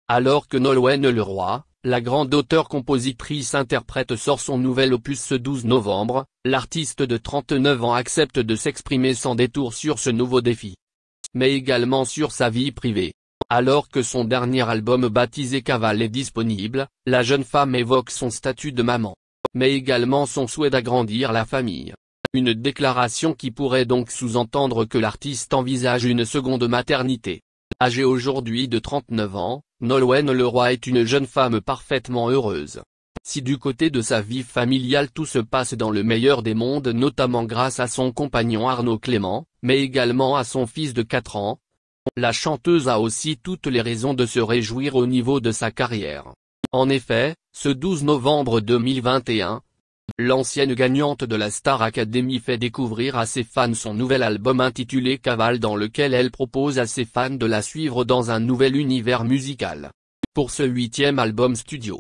Alors que Nolwenn Leroy, la grande auteure-compositrice-interprète sort son nouvel opus ce 12 novembre, l'artiste de 39 ans accepte de s'exprimer sans détour sur ce nouveau défi. Mais également sur sa vie privée. Alors que son dernier album baptisé Cavale est disponible, la jeune femme évoque son statut de maman. Mais également son souhait d'agrandir la famille. Une déclaration qui pourrait donc sous-entendre que l'artiste envisage une seconde maternité. Âgée aujourd'hui de 39 ans, Nolwenn Leroy est une jeune femme parfaitement heureuse. Si du côté de sa vie familiale tout se passe dans le meilleur des mondes notamment grâce à son compagnon Arnaud Clément, mais également à son fils de 4 ans, la chanteuse a aussi toutes les raisons de se réjouir au niveau de sa carrière. En effet, ce 12 novembre 2021, l'ancienne gagnante de la Star Academy fait découvrir à ses fans son nouvel album intitulé Cavale dans lequel elle propose à ses fans de la suivre dans un nouvel univers musical. Pour ce 8e album studio,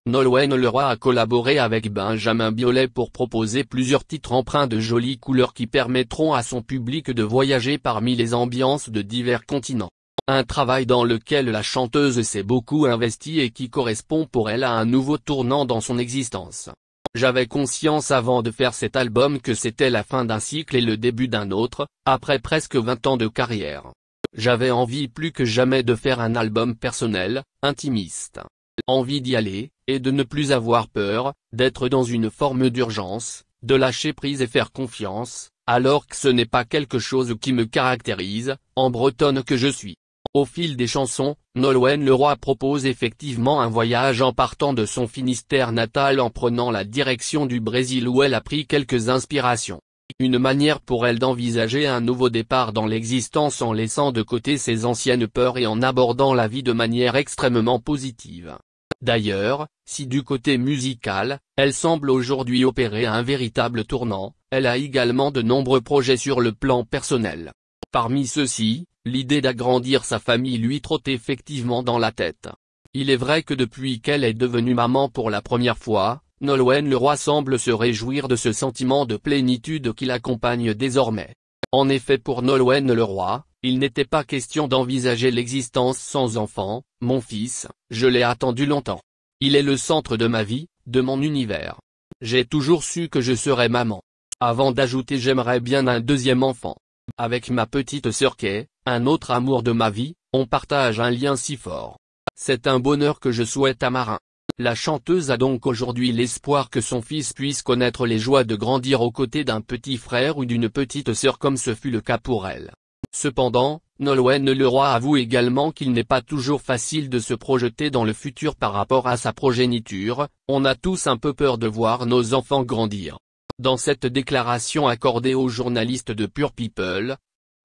Nolwenn Leroy a collaboré avec Benjamin Biolay pour proposer plusieurs titres empreints de jolies couleurs qui permettront à son public de voyager parmi les ambiances de divers continents. Un travail dans lequel la chanteuse s'est beaucoup investie et qui correspond pour elle à un nouveau tournant dans son existence. J'avais conscience avant de faire cet album que c'était la fin d'un cycle et le début d'un autre, après presque 20 ans de carrière. J'avais envie plus que jamais de faire un album personnel, intimiste. Envie d'y aller, et de ne plus avoir peur, d'être dans une forme d'urgence, de lâcher prise et faire confiance, alors que ce n'est pas quelque chose qui me caractérise, en bretonne que je suis. Au fil des chansons, Nolwenn Leroy propose effectivement un voyage en partant de son Finistère natal en prenant la direction du Brésil où elle a pris quelques inspirations. Une manière pour elle d'envisager un nouveau départ dans l'existence en laissant de côté ses anciennes peurs et en abordant la vie de manière extrêmement positive. D'ailleurs, si du côté musical, elle semble aujourd'hui opérer un véritable tournant, elle a également de nombreux projets sur le plan personnel. Parmi ceux-ci, l'idée d'agrandir sa famille lui trotte effectivement dans la tête. Il est vrai que depuis qu'elle est devenue maman pour la première fois, Nolwenn Leroy semble se réjouir de ce sentiment de plénitude qui l'accompagne désormais. En effet pour Nolwenn Leroy, il n'était pas question d'envisager l'existence sans enfant. Mon fils, je l'ai attendu longtemps. Il est le centre de ma vie, de mon univers. J'ai toujours su que je serais maman. Avant d'ajouter j'aimerais bien un deuxième enfant. Avec ma petite sœur Kay, un autre amour de ma vie, on partage un lien si fort. C'est un bonheur que je souhaite à Marin. La chanteuse a donc aujourd'hui l'espoir que son fils puisse connaître les joies de grandir aux côtés d'un petit frère ou d'une petite sœur comme ce fut le cas pour elle. Cependant, Nolwenn Leroy avoue également qu'il n'est pas toujours facile de se projeter dans le futur par rapport à sa progéniture, on a tous un peu peur de voir nos enfants grandir. Dans cette déclaration accordée aux journalistes de Pure People,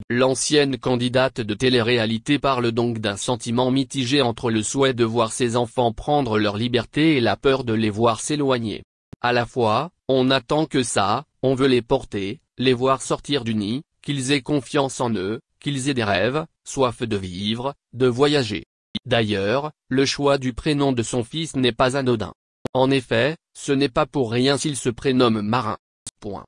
l'ancienne candidate de télé-réalité parle donc d'un sentiment mitigé entre le souhait de voir ses enfants prendre leur liberté et la peur de les voir s'éloigner. À la fois, on attend que ça, on veut les porter, les voir sortir du nid, qu'ils aient confiance en eux, qu'ils aient des rêves, soif de vivre, de voyager. D'ailleurs, le choix du prénom de son fils n'est pas anodin. En effet, ce n'est pas pour rien s'il se prénomme Marin. Point.